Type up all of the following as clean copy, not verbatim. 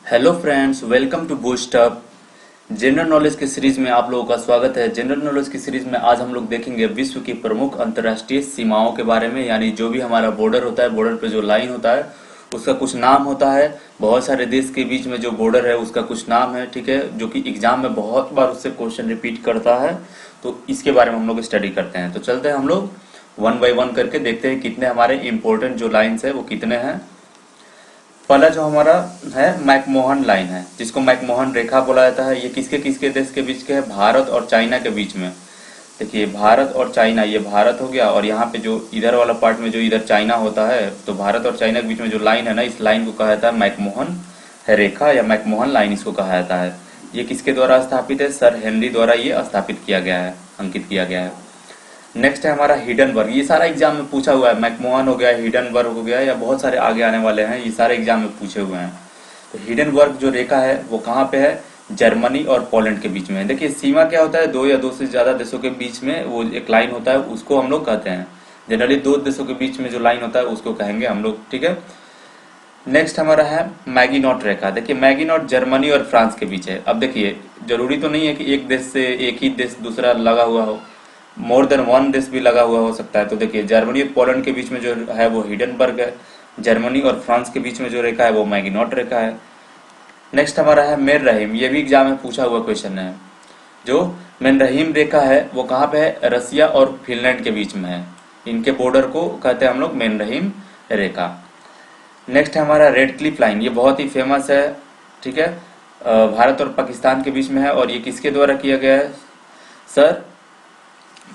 Hello friends, welcome to Boost Up. General knowledge की series में आप लोगों का स्वागत है। जनरल नॉलेज की सीरीज में आज हम लोग देखेंगे विश्व की प्रमुख अंतर्राष्ट्रीय सीमाओं के बारे में, यानी जो भी हमारा बॉर्डर होता है, बॉर्डर पे जो लाइन होता है उसका कुछ नाम होता है। बहुत सारे देश के बीच में जो बॉर्डर है उसका कुछ नाम है, ठीक है, जो कि एग्जाम में बहुत बार उससे क्वेश्चन रिपीट करता है। तो इसके बारे में हम लोग स्टडी करते हैं। तो चलते हैं हम लोग वन बाई वन करके देखते हैं कितने हमारे इंपॉर्टेंट जो लाइन्स है वो कितने हैं। पहला जो हमारा है मैकमोहन लाइन है, जिसको मैकमोहन रेखा बोला जाता है। ये किसके किसके देश के बीच के है? भारत और चाइना के बीच में। देखिए, भारत और चाइना, ये भारत हो गया और यहाँ पे जो इधर वाला पार्ट में जो इधर चाइना होता है, तो भारत और चाइना के बीच में जो लाइन है ना, इस लाइन को कहा जाता है मैकमोहन रेखा या मैकमोहन लाइन इसको कहा जाता है। ये किसके द्वारा स्थापित है? सर हेनरी द्वारा ये स्थापित किया गया है, अंकित किया गया है। नेक्स्ट है हमारा हिडनबर्ग। ये सारा एग्जाम में पूछा हुआ है, मैकमोहन हो गया, हिडनबर्ग हो गया, या बहुत सारे आगे आने वाले हैं, ये सारे एग्जाम में पूछे हुए हैं। तो हिडनबर्ग जो रेखा है वो कहाँ पे है? जर्मनी और पोलैंड के बीच में है। देखिए, सीमा क्या होता है? दो या दो से ज्यादा देशों के बीच में वो एक लाइन होता है, उसको हम लोग कहते हैं। जनरली दो देशों के बीच में जो लाइन होता है उसको कहेंगे हम लोग, ठीक है। नेक्स्ट हमारा है मैगिनॉट रेखा। देखिए, मैगिनॉट जर्मनी और फ्रांस के बीच है। अब देखिए, जरूरी तो नहीं है कि एक देश से एक ही देश दूसरा लगा हुआ हो, मोर देन वन देश भी लगा हुआ हो सकता है। तो देखिए, जर्मनी और पोलैंड के बीच में जो है वो हिडनबर्ग है, जर्मनी और फ्रांस के बीच में जो रेखा है वो मैगिनॉट रेखा है। नेक्स्ट हमारा है मेर रहीम। ये भी एग्जाम में पूछा हुआ क्वेश्चन है। जो मेर रहीम रेखा है वो कहाँ पे है? रसिया और फिनलैंड के बीच में है। इनके बॉर्डर को कहते हैं हम लोग मेर रहीम रेखा। नेक्स्ट है हमारा रेड क्लिफ लाइन। ये बहुत ही फेमस है, ठीक है, भारत और पाकिस्तान के बीच में है। और ये किसके द्वारा किया गया है? सर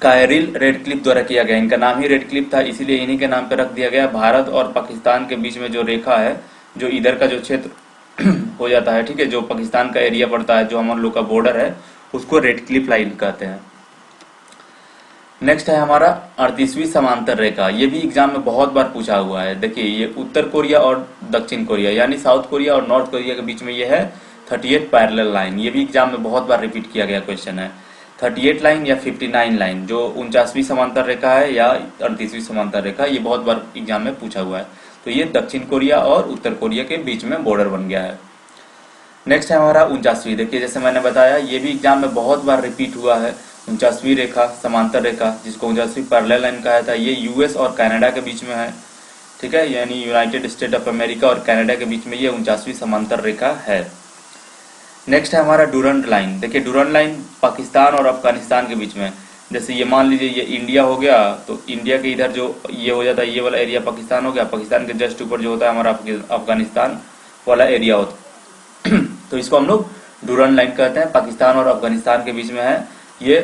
कायरिल रेडक्लिफ द्वारा किया गया। इनका नाम ही रेडक्लिफ था, इसीलिए इन्हीं के नाम पे रख दिया गया। भारत और पाकिस्तान के बीच में जो रेखा है, जो इधर का जो क्षेत्र हो जाता है, ठीक है, जो पाकिस्तान का एरिया पड़ता है, जो हमारे लोग का बॉर्डर है, उसको रेडक्लिफ लाइन कहते हैं। नेक्स्ट है हमारा 38वीं समांतर रेखा। ये भी एग्जाम में बहुत बार पूछा हुआ है। देखिए, ये उत्तर कोरिया और दक्षिण कोरिया यानी साउथ कोरिया और नॉर्थ कोरिया के बीच में ये है 38 पैरेलल लाइन। ये भी एग्जाम में बहुत बार रिपीट किया गया क्वेश्चन है। 38 लाइन या 59 लाइन, जो 49वीं समांतर रेखा है या 38वीं समांतर रेखा, ये बहुत बार एग्जाम में पूछा हुआ है। तो ये दक्षिण कोरिया और उत्तर कोरिया के बीच में बॉर्डर बन गया है। नेक्स्ट है हमारा 49वीं। देखिए, जैसे मैंने बताया, ये भी एग्जाम में बहुत बार रिपीट हुआ है। 49वीं रेखा, समांतर रेखा, जिसको 49वीं पैरेलल लाइन कहा जाता है, ये यूएस और कनाडा के बीच में है, ठीक है, यानी यूनाइटेड स्टेट ऑफ अमेरिका और कनाडा के बीच में ये 49वीं समांतर रेखा है। नेक्स्ट है हमारा डूरंट लाइन। देखिए, डूरंट लाइन पाकिस्तान और अफगानिस्तान के बीच में। जैसे ये मान लीजिए ये इंडिया हो गया, तो इंडिया के इधर जो ये हो जाता है, ये वाला एरिया पाकिस्तान हो गया। पाकिस्तान के जस्ट ऊपर जो होता है हमारा अफगानिस्तान वाला एरिया होता है। तो इसको हम लोग डूरंट लाइन कहते हैं, पाकिस्तान और अफगानिस्तान के बीच में है। ये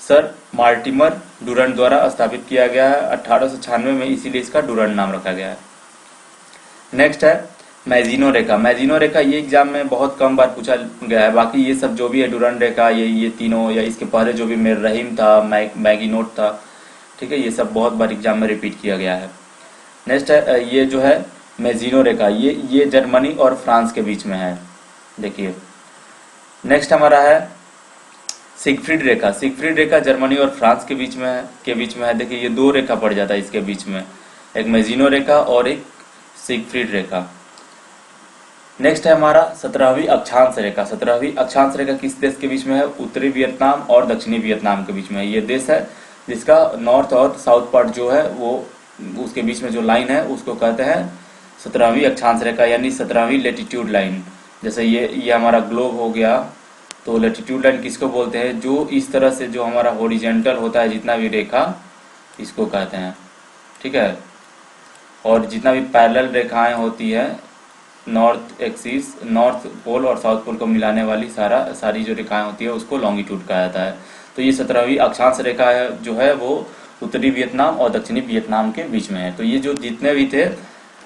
सर मार्टिमर डूरंट द्वारा स्थापित किया गया है 1896 में, इसीलिए इसका डूरंट नाम रखा गया है। नेक्स्ट है मैजिनो रेखा। मैजिनो रेखा ये एग्जाम में बहुत कम बार पूछा गया है। बाकी ये सब जो भी है डूरंट रेखा, ये तीनों, या इसके पहले जो भी मेर रहीम था, मैगिनोट था, ठीक है, ये सब बहुत बार एग्जाम में रिपीट किया गया है। नेक्स्ट है ये जो है मैजिनो रेखा, ये जर्मनी और फ्रांस के बीच में है। देखिए, नेक्स्ट हमारा है सिगफ्रीड रेखा। सिगफ्रीड रेखा जर्मनी और फ्रांस के बीच में है। देखिए, ये दो रेखा पड़ जाता है इसके बीच में, एक मैजिनो रेखा और एक सिगफ्रीड रेखा। नेक्स्ट है हमारा 17वीं अक्षांश रेखा। 17वीं अक्षांश रेखा किस देश के बीच में है? उत्तरी वियतनाम और दक्षिणी वियतनाम के बीच में है। ये देश है जिसका नॉर्थ और साउथ पार्ट जो है वो, उसके बीच में जो लाइन है उसको कहते हैं 17वीं अक्षांश रेखा, यानी 17वीं लेटीट्यूड लाइन। जैसे ये हमारा ग्लोब हो गया, तो लेटीट्यूड लाइन किसको बोलते हैं? जो इस तरह से जो हमारा हॉरिजेंटल होता है, जितना भी रेखा, इसको कहते हैं, ठीक है। और जितना भी पैरेलल रेखाएं होती है, नॉर्थ एक्सिस, नॉर्थ पोल और साउथ पोल को मिलाने वाली सारी जो रेखाएं होती है उसको लॉन्गिट्यूड कहा जाता है। तो ये 17वीं अक्षांश रेखा है जो है वो उत्तरी वियतनाम और दक्षिणी वियतनाम के बीच में है। तो ये जो जितने भी थे,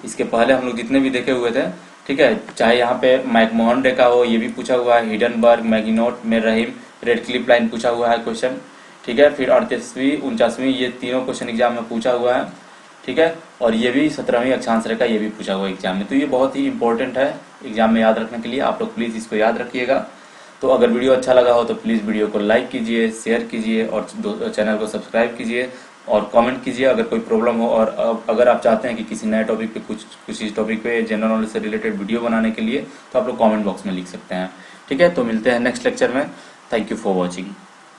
इसके पहले हम लोग जितने भी देखे हुए थे, ठीक है, चाहे यहाँ पे मैकमोहन रेखा हो, ये भी पूछा हुआ है, हिडनबर्ग, मैगिनोट, मेर रहीम, रेड क्लिफ लाइन पूछा हुआ है क्वेश्चन, ठीक है। फिर 38वीं, 49वीं, ये तीनों क्वेश्चन एग्जाम में पूछा हुआ है, ठीक है। और ये भी 17वीं अक्षांश रेखा, ये भी पूछा हुआ है एग्जाम में। तो ये बहुत ही इंपॉर्टेंट है एग्जाम में याद रखने के लिए। आप लोग प्लीज इसको याद रखिएगा। तो अगर वीडियो अच्छा लगा हो तो प्लीज वीडियो को लाइक कीजिए, शेयर कीजिए और चैनल को सब्सक्राइब कीजिए, और कमेंट कीजिए अगर कोई प्रॉब्लम हो, और अगर आप चाहते हैं कि किसी नए टॉपिक पे कुछ इस टॉपिक पे जनरल नॉलेज से रिलेटेड वीडियो बनाने के लिए, तो आप लोग कमेंट बॉक्स में लिख सकते हैं। ठीक है, तो मिलते हैं नेक्स्ट लेक्चर में। Thank you for watching.